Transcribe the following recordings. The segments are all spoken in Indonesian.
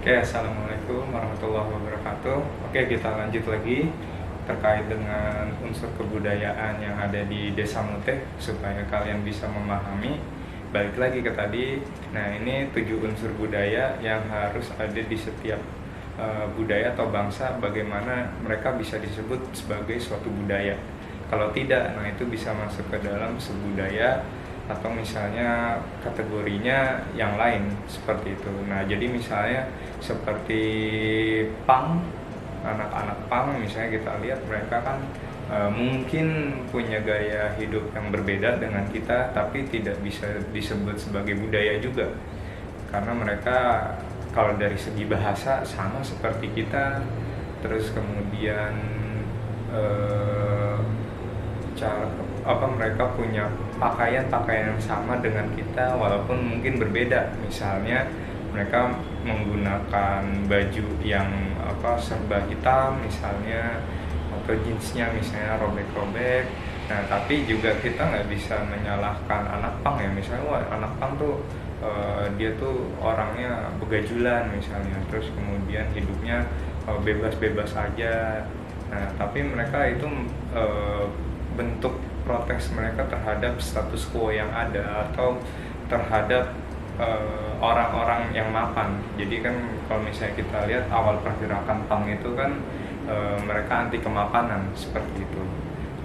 Oke, assalamualaikum warahmatullahi wabarakatuh. Oke, kita lanjut lagi terkait dengan unsur kebudayaan yang ada di Desa Muteh supaya kalian bisa memahami. Balik lagi ke tadi. Nah, ini 7 unsur budaya yang harus ada di setiap budaya atau bangsa, bagaimana mereka bisa disebut sebagai suatu budaya. Kalau tidak, nah itu bisa masuk ke dalam sebudaya atau misalnya kategorinya yang lain seperti itu. Nah, jadi misalnya seperti punk, anak-anak punk misalnya kita lihat mereka kan mungkin punya gaya hidup yang berbeda dengan kita, tapi tidak bisa disebut sebagai budaya juga karena mereka kalau dari segi bahasa sama seperti kita, terus kemudian cara mereka punya pakaian yang sama dengan kita walaupun mungkin berbeda. Misalnya mereka menggunakan baju yang serba hitam misalnya, atau jeansnya misalnya robek-robek. Nah, tapi juga kita nggak bisa menyalahkan anak pang ya, misalnya wah anak pang tuh dia tuh orangnya begajulan misalnya, terus kemudian hidupnya bebas-bebas aja. Nah, tapi mereka itu bentuk protes mereka terhadap status quo yang ada atau terhadap orang-orang yang mapan. Jadi kan kalau misalnya kita lihat awal pergerakan punk itu kan mereka anti kemapanan seperti itu.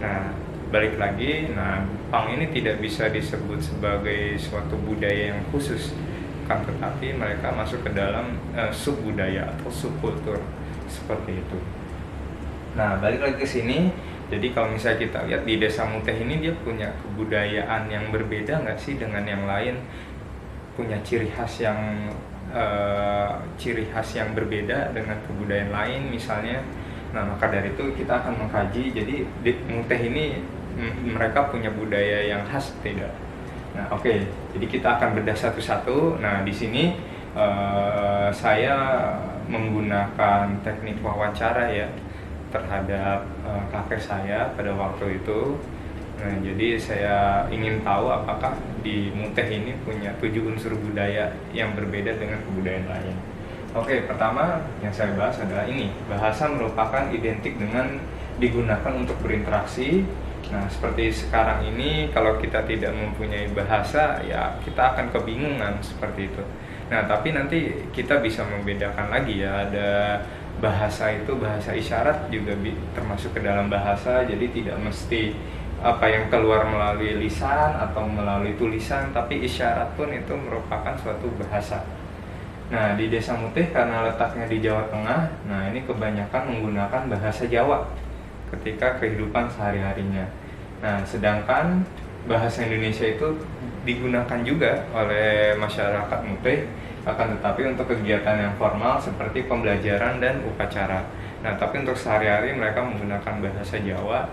Nah, balik lagi, nah punk ini tidak bisa disebut sebagai suatu budaya yang khusus, kan tetapi mereka masuk ke dalam subbudaya atau subkultur seperti itu. Nah, balik lagi ke sini. Jadi kalau misalnya kita lihat di Desa Muteh ini, dia punya kebudayaan yang berbeda nggak sih dengan yang lain? Punya ciri khas yang berbeda dengan kebudayaan lain misalnya. Nah, maka dari itu kita akan mengkaji. Jadi di Muteh ini mereka punya budaya yang khas tidak? Nah, oke. Jadi kita akan bedah satu-satu. Nah, di sini saya menggunakan teknik wawancara ya terhadap kakek saya pada waktu itu. Nah, jadi saya ingin tahu apakah di Muteh ini punya 7 unsur budaya yang berbeda dengan kebudayaan lain. Oke, pertama yang saya bahas adalah ini, bahasa merupakan identik dengan digunakan untuk berinteraksi. Nah, seperti sekarang ini kalau kita tidak mempunyai bahasa ya kita akan kebingungan seperti itu. Nah, tapi nanti kita bisa membedakan lagi ya, ada bahasa itu bahasa isyarat juga termasuk ke dalam bahasa, jadi tidak mesti apa yang keluar melalui lisan atau melalui tulisan, tapi isyarat pun itu merupakan suatu bahasa. Nah, di Desa Muteh karena letaknya di Jawa Tengah, nah ini kebanyakan menggunakan bahasa Jawa ketika kehidupan sehari-harinya. Nah, sedangkan bahasa Indonesia itu digunakan juga oleh masyarakat Muteh, akan tetapi untuk kegiatan yang formal seperti pembelajaran dan upacara. Nah, tapi untuk sehari-hari mereka menggunakan bahasa Jawa.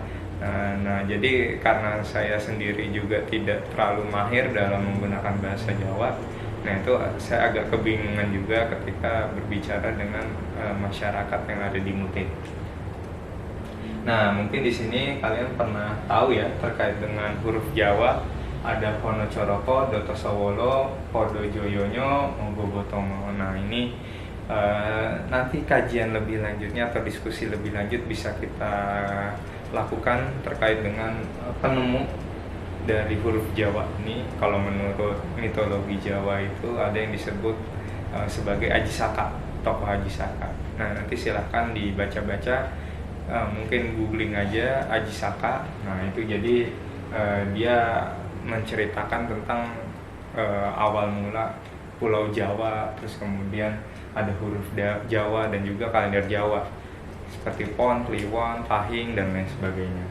Nah, jadi karena saya sendiri juga tidak terlalu mahir dalam menggunakan bahasa Jawa, nah itu saya agak kebingungan juga ketika berbicara dengan masyarakat yang ada di Muteh. Nah, mungkin di sini kalian pernah tahu ya terkait dengan huruf Jawa. Ada Pono Coroko, Doto Sawolo, Podo Joyonyo, Mogobotongo. Nah, ini nanti kajian lebih lanjutnya atau diskusi lebih lanjut bisa kita lakukan terkait dengan penemu dari huruf Jawa ini. Kalau menurut mitologi Jawa itu ada yang disebut sebagai Aji Saka, tokoh Aji Saka. Nah, nanti silahkan dibaca-baca, mungkin googling aja Aji Saka. Nah, itu jadi dia menceritakan tentang awal mula Pulau Jawa, terus kemudian ada huruf Jawa dan juga kalender Jawa seperti Pon, Kliwon, Pahing, dan lain sebagainya.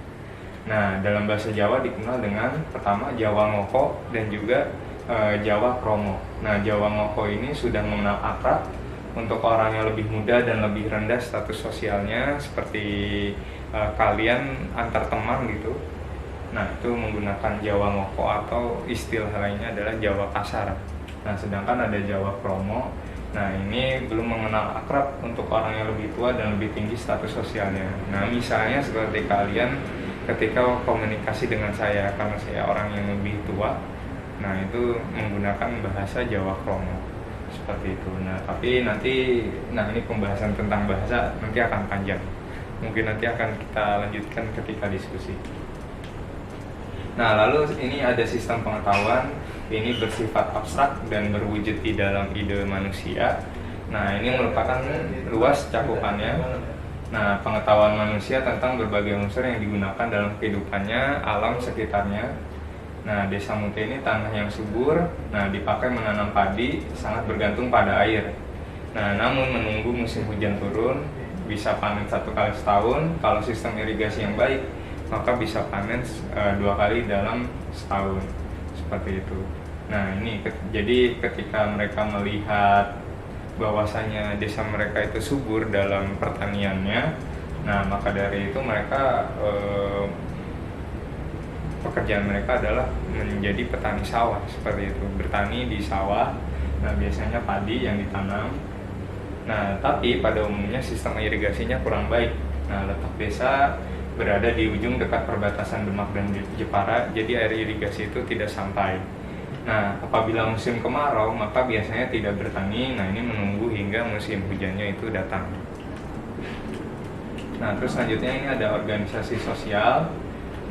Nah, dalam bahasa Jawa dikenal dengan pertama Jawa Ngoko dan juga Jawa Kromo. Nah, Jawa Ngoko ini sudah mengenal akrab untuk orang yang lebih muda dan lebih rendah status sosialnya, seperti kalian antar teman gitu. Nah, itu menggunakan Jawa Ngoko atau istilah lainnya adalah Jawa Kasar. Nah, sedangkan ada Jawa Kromo. Nah, ini belum mengenal akrab untuk orang yang lebih tua dan lebih tinggi status sosialnya. Nah, misalnya seperti kalian ketika komunikasi dengan saya, karena saya orang yang lebih tua, nah itu menggunakan bahasa Jawa Kromo. seperti itu. Nah, tapi nanti, ini pembahasan tentang bahasa nanti akan panjang. Mungkin nanti akan kita lanjutkan ketika diskusi. Nah, lalu ini ada sistem pengetahuan, ini bersifat abstrak dan berwujud di dalam ide manusia. Nah, ini merupakan luas cakupannya. Nah, pengetahuan manusia tentang berbagai unsur yang digunakan dalam kehidupannya, alam sekitarnya. Nah, Desa Mute ini tanah yang subur, dipakai menanam padi, sangat bergantung pada air. Nah, namun menunggu musim hujan turun, bisa panen 1 kali setahun. Kalau sistem irigasi yang baik, maka bisa panen 2 kali dalam setahun, seperti itu. Nah, ini jadi ketika mereka melihat bahwasanya desa mereka itu subur dalam pertaniannya, maka dari itu mereka pekerjaan mereka adalah menjadi petani sawah, seperti itu, bertani di sawah. Nah, biasanya padi yang ditanam. Nah, tapi pada umumnya sistem irigasinya kurang baik. Nah, letak desa berada di ujung dekat perbatasan Demak dan Jepara, jadi air irigasi itu tidak sampai. Nah, apabila musim kemarau, maka biasanya tidak bertani. Nah, ini menunggu hingga musim hujannya itu datang. Nah, terus selanjutnya ini ada organisasi sosial.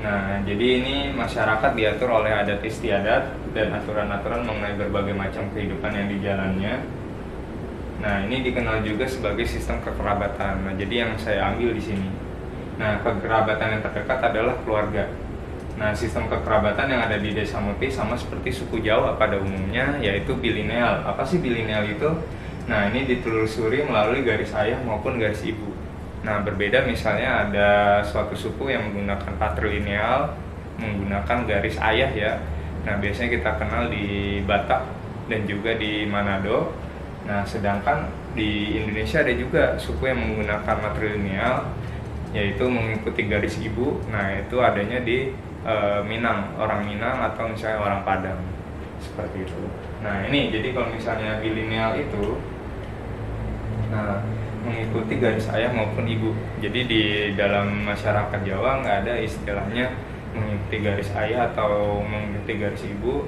Nah, jadi ini masyarakat diatur oleh adat istiadat dan aturan-aturan mengenai berbagai macam kehidupan yang dijalannya. Nah, ini dikenal juga sebagai sistem kekerabatan. Nah, jadi yang saya ambil di sini. Nah, kekerabatan yang terdekat adalah keluarga. Nah, sistem kekerabatan yang ada di Desa Mute sama seperti suku Jawa pada umumnya, yaitu bilineal. Apa sih bilineal itu? Nah, ini ditelusuri melalui garis ayah maupun garis ibu. Nah, berbeda misalnya ada suatu suku yang menggunakan patrilineal, menggunakan garis ayah ya. Nah, biasanya kita kenal di Batak dan juga di Manado. Nah, sedangkan di Indonesia ada juga suku yang menggunakan matrilineal, yaitu mengikuti garis ibu. Nah, itu adanya di Minang, orang Minang atau misalnya orang Padang, seperti itu. Nah, ini jadi kalau misalnya bilineal itu, mengikuti garis ayah maupun ibu. Jadi di dalam masyarakat Jawa nggak ada istilahnya mengikuti garis ayah atau mengikuti garis ibu.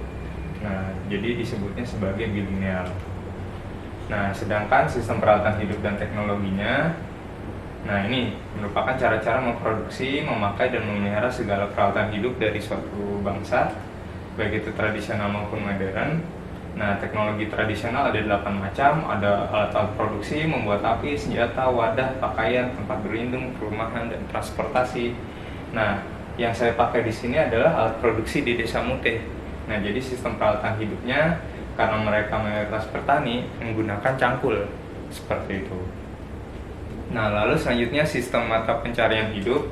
Nah, jadi disebutnya sebagai bilineal. Nah, sedangkan sistem peralatan hidup dan teknologinya, nah ini merupakan cara-cara memproduksi, memakai, dan memelihara segala peralatan hidup dari suatu bangsa, baik itu tradisional maupun modern. Nah, teknologi tradisional ada 8 macam, ada alat-alat produksi, membuat api, senjata, wadah, pakaian, tempat berlindung, perumahan, dan transportasi. Nah, yang saya pakai di sini adalah alat produksi di Desa Mute. Nah, jadi sistem peralatan hidupnya, karena mereka mayoritas petani, menggunakan cangkul, seperti itu. Nah, lalu selanjutnya sistem mata pencarian hidup.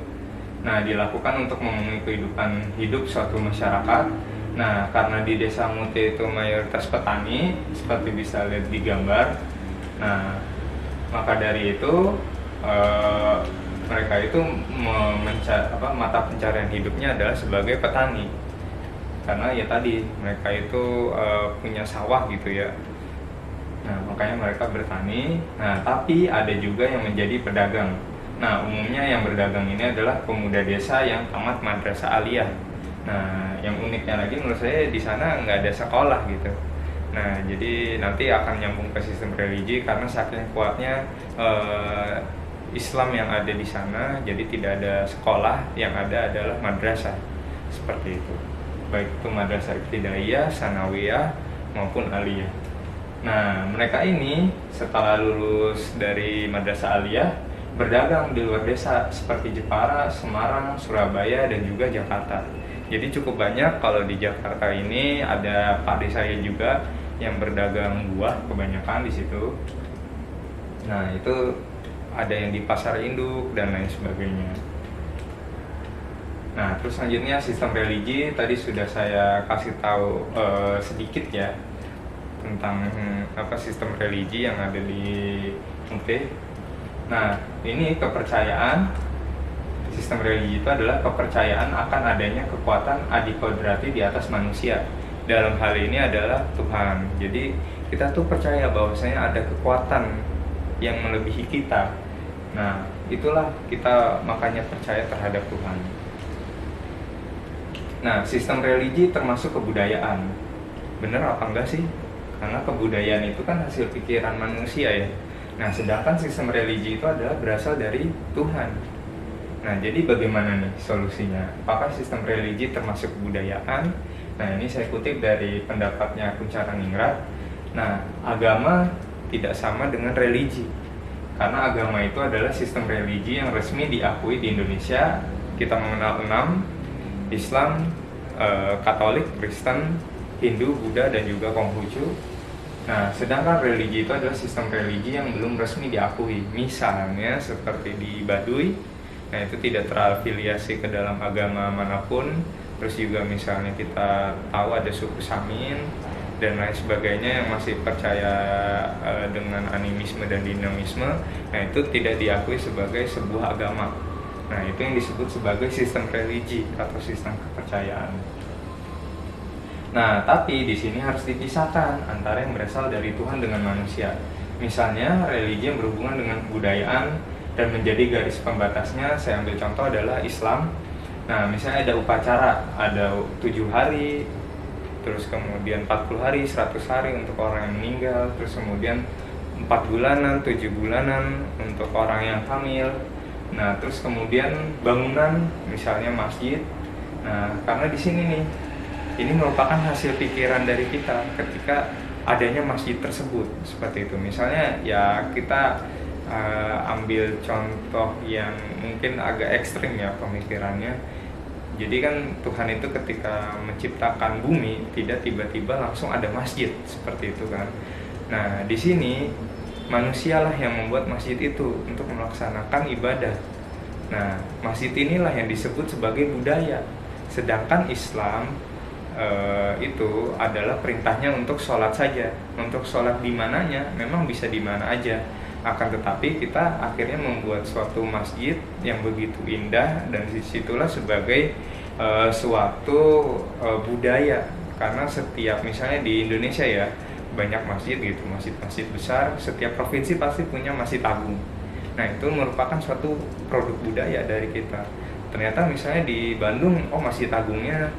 Nah, dilakukan untuk memenuhi kehidupan hidup suatu masyarakat. Nah, karena di Desa Mute itu mayoritas petani, seperti bisa lihat di gambar. Nah, maka dari itu mereka itu mata pencarian hidupnya adalah sebagai petani. Karena ya tadi mereka itu punya sawah gitu ya. Nah, makanya mereka bertani. Nah, tapi ada juga yang menjadi pedagang. Nah, umumnya yang berdagang ini adalah pemuda desa yang tamat madrasah aliyah. Nah, yang uniknya lagi menurut saya di sana nggak ada sekolah gitu. Nah, jadi nanti akan nyambung ke sistem religi karena saking kuatnya Islam yang ada di sana, jadi tidak ada sekolah, yang ada adalah madrasah, seperti itu. Baik itu madrasah ibtidaiyah, sanawiyah maupun aliyah. Nah, mereka ini setelah lulus dari madrasah aliyah berdagang di luar desa seperti Jepara, Semarang, Surabaya, dan juga Jakarta. Jadi cukup banyak. Kalau di Jakarta ini ada pak desa saya juga yang berdagang buah kebanyakan di situ. Nah, itu ada yang di pasar induk dan lain sebagainya. Nah, terus selanjutnya sistem religi tadi sudah saya kasih tahu sedikit ya tentang sistem religi yang ada di Mute. Nah, ini kepercayaan. Sistem religi itu adalah kepercayaan akan adanya kekuatan adikodrati di atas manusia. Dalam hal ini adalah Tuhan. Jadi kita tuh percaya bahwasanya ada kekuatan yang melebihi kita. Nah, itulah kita makanya percaya terhadap Tuhan. Nah, sistem religi termasuk kebudayaan. Bener apa enggak sih? karena kebudayaan itu kan hasil pikiran manusia ya. Nah, sedangkan sistem religi itu adalah berasal dari Tuhan. Nah, jadi bagaimana nih solusinya? Apakah sistem religi termasuk kebudayaan? Nah, ini saya kutip dari pendapatnya Kuncharaningrat. Nah, agama tidak sama dengan religi. Karena agama itu adalah sistem religi yang resmi diakui di Indonesia. Kita mengenal 6, Islam, Katolik, Kristen, Hindu, Buddha, dan juga Konghucu. Nah, sedangkan religi itu adalah sistem religi yang belum resmi diakui. Misalnya seperti di Baduy, nah itu tidak terafiliasi ke dalam agama manapun. Terus juga misalnya kita tahu ada suku Samin dan lain sebagainya yang masih percaya dengan animisme dan dinamisme. Nah, itu tidak diakui sebagai sebuah agama. Nah, itu yang disebut sebagai sistem religi atau sistem kepercayaan. Nah, tapi di sini harus dipisahkan antara yang berasal dari Tuhan dengan manusia. Misalnya, religi yang berhubungan dengan kebudayaan dan menjadi garis pembatasnya, saya ambil contoh adalah Islam. Nah, misalnya ada upacara, ada 7 hari, terus kemudian 40 hari, 100 hari untuk orang yang meninggal, terus kemudian 4 bulanan, 7 bulanan untuk orang yang hamil. Nah, terus kemudian bangunan, misalnya masjid. Nah, karena di sini nih, ini merupakan hasil pikiran dari kita ketika adanya masjid tersebut, seperti itu. Misalnya ya kita ambil contoh yang mungkin agak ekstrim ya pemikirannya. Jadi kan Tuhan itu ketika menciptakan bumi tidak tiba-tiba langsung ada masjid seperti itu kan. Nah, di sini manusialah yang membuat masjid itu untuk melaksanakan ibadah. Nah, masjid inilah yang disebut sebagai budaya. Sedangkan Islam itu adalah perintahnya untuk sholat saja. Untuk sholat di mananya memang bisa di mana aja. Akan tetapi kita akhirnya membuat suatu masjid yang begitu indah dan disitulah sebagai suatu budaya. Karena setiap misalnya di Indonesia ya banyak masjid gitu, masjid-masjid besar. Setiap provinsi pasti punya masjid agung. Nah, itu merupakan suatu produk budaya dari kita. Ternyata misalnya di Bandung, oh masjid agungnya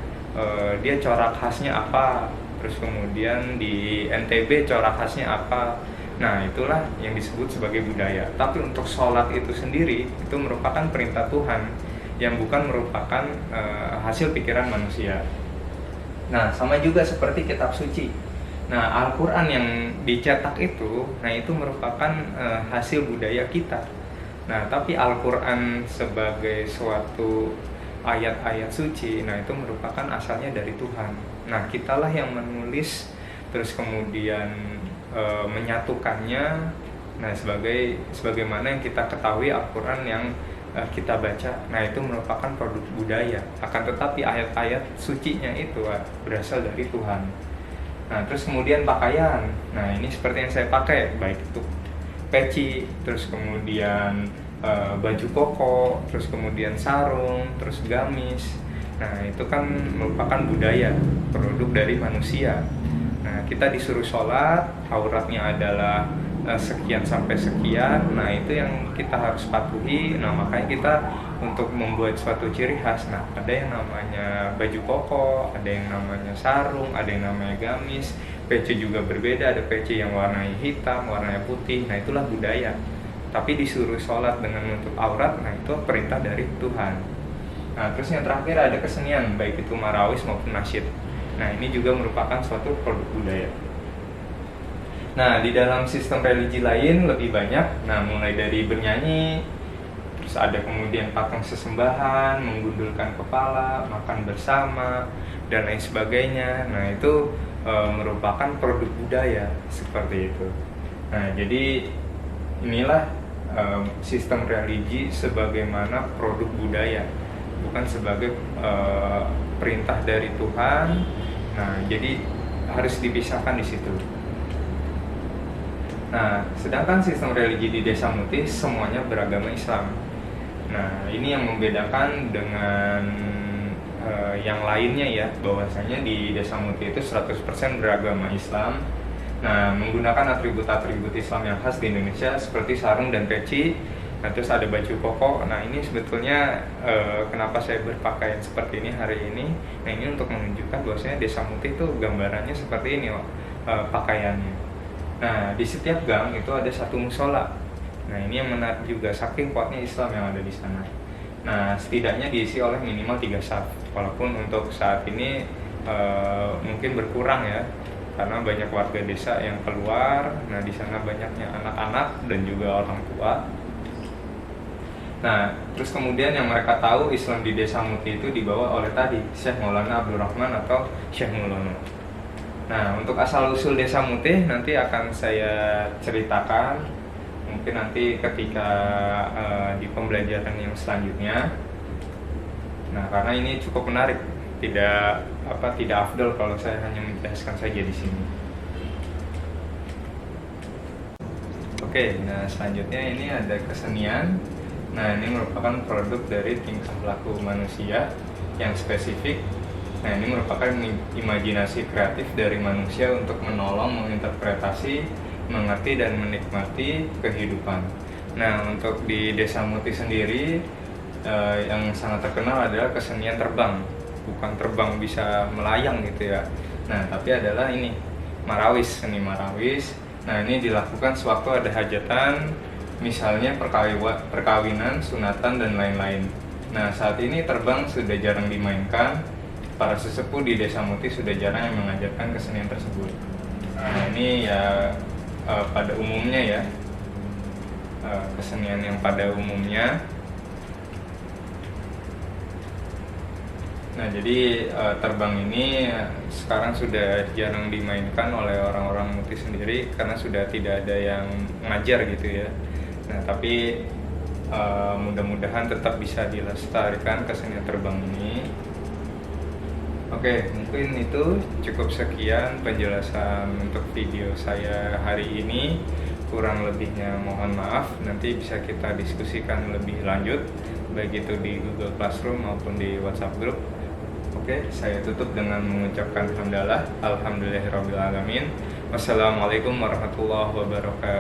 dia corak khasnya apa, terus kemudian di NTB corak khasnya apa. Nah, itulah yang disebut sebagai budaya. Tapi untuk sholat itu sendiri itu merupakan perintah Tuhan yang bukan merupakan hasil pikiran manusia. Nah, sama juga seperti kitab suci. Nah, Al-Quran yang dicetak itu, nah itu merupakan hasil budaya kita. Nah, tapi Al-Quran sebagai suatu ayat-ayat suci, nah itu merupakan asalnya dari Tuhan. Nah, kitalah yang menulis, terus kemudian menyatukannya. Nah, sebagaimana yang kita ketahui Al-Quran yang kita baca, nah itu merupakan produk budaya. Akan tetapi ayat-ayat sucinya itu berasal dari Tuhan. Nah, terus kemudian pakaian. Nah, ini seperti yang saya pakai, baik itu peci, terus kemudian baju koko, terus kemudian sarung, terus gamis. Nah, itu kan merupakan budaya, produk dari manusia. Nah, kita disuruh sholat, auratnya adalah sekian sampai sekian. Nah, itu yang kita harus patuhi. Nah, makanya kita untuk membuat suatu ciri khas, nah ada yang namanya baju koko, ada yang namanya sarung, ada yang namanya gamis. Peci juga berbeda, ada peci yang warnanya hitam, warnanya putih. Nah, itulah budaya. Tapi disuruh sholat dengan menutup aurat, nah itu perintah dari Tuhan. Nah, terus yang terakhir ada kesenian, baik itu marawis maupun nasyid. Nah, ini juga merupakan suatu produk budaya. Nah, di dalam sistem religi lain lebih banyak. Nah, mulai dari bernyanyi, terus ada kemudian patung sesembahan, menggundulkan kepala, makan bersama, dan lain sebagainya. Nah, itu merupakan produk budaya seperti itu. Nah, jadi inilah sistem religi sebagaimana produk budaya, bukan sebagai perintah dari Tuhan. Nah, jadi harus dipisahkan di situ. Nah, sedangkan sistem religi di Desa Muti semuanya beragama Islam. Nah, ini yang membedakan dengan yang lainnya ya, bahwasanya di Desa Muti itu 100% beragama Islam. Nah, menggunakan atribut-atribut Islam yang khas di Indonesia seperti sarung dan peci. Nah, terus ada baju koko. Nah, ini sebetulnya kenapa saya berpakaian seperti ini hari ini. Nah, ini untuk menunjukkan bahwasanya Desa Muti itu gambarannya seperti ini, Wak. pakaiannya. Nah, di setiap gang itu ada satu musola. Nah, ini yang menarik juga, saking kuatnya Islam yang ada di sana. Nah, setidaknya diisi oleh minimal 3 saf. Walaupun untuk saat ini mungkin berkurang ya, karena banyak warga desa yang keluar. Nah, di sana banyaknya anak-anak dan juga orang tua. Nah, terus kemudian yang mereka tahu Islam di Desa Muti itu dibawa oleh tadi Syekh Maulana Abdurrahman atau Syekh Mulono. Nah, untuk asal-usul Desa Mutih nanti akan saya ceritakan mungkin nanti ketika di pembelajaran yang selanjutnya. Nah, karena ini cukup menarik, tidak afdol kalau saya hanya menjelaskan saja di sini. Oke, nah selanjutnya ini ada kesenian. Nah, ini merupakan produk dari tingkah laku manusia yang spesifik. Nah, ini merupakan imajinasi kreatif dari manusia untuk menolong, menginterpretasi, mengerti, dan menikmati kehidupan. Nah, untuk di Desa Muti sendiri, yang sangat terkenal adalah kesenian terbang. Bukan terbang bisa melayang gitu ya. Nah, tapi adalah ini, marawis, seni marawis. Nah, ini dilakukan sewaktu ada hajatan, misalnya perkawinan, sunatan, dan lain-lain. Nah, saat ini terbang sudah jarang dimainkan. Para sesepuh di Desa Muti sudah jarang yang mengajarkan kesenian tersebut. Nah, ini ya pada umumnya ya, kesenian yang pada umumnya. Nah, jadi terbang ini sekarang sudah jarang dimainkan oleh orang-orang Muti sendiri karena sudah tidak ada yang mengajar gitu ya. Nah, tapi mudah-mudahan tetap bisa dilestarikan kesenian terbang ini. Oke, mungkin itu cukup sekian penjelasan untuk video saya hari ini. Kurang lebihnya mohon maaf, nanti bisa kita diskusikan lebih lanjut, baik itu di Google Classroom maupun di WhatsApp Group. Oke, saya tutup dengan mengucapkan hamdalah, alhamdulillahirrabbilalamin. Wassalamualaikum warahmatullahi wabarakatuh.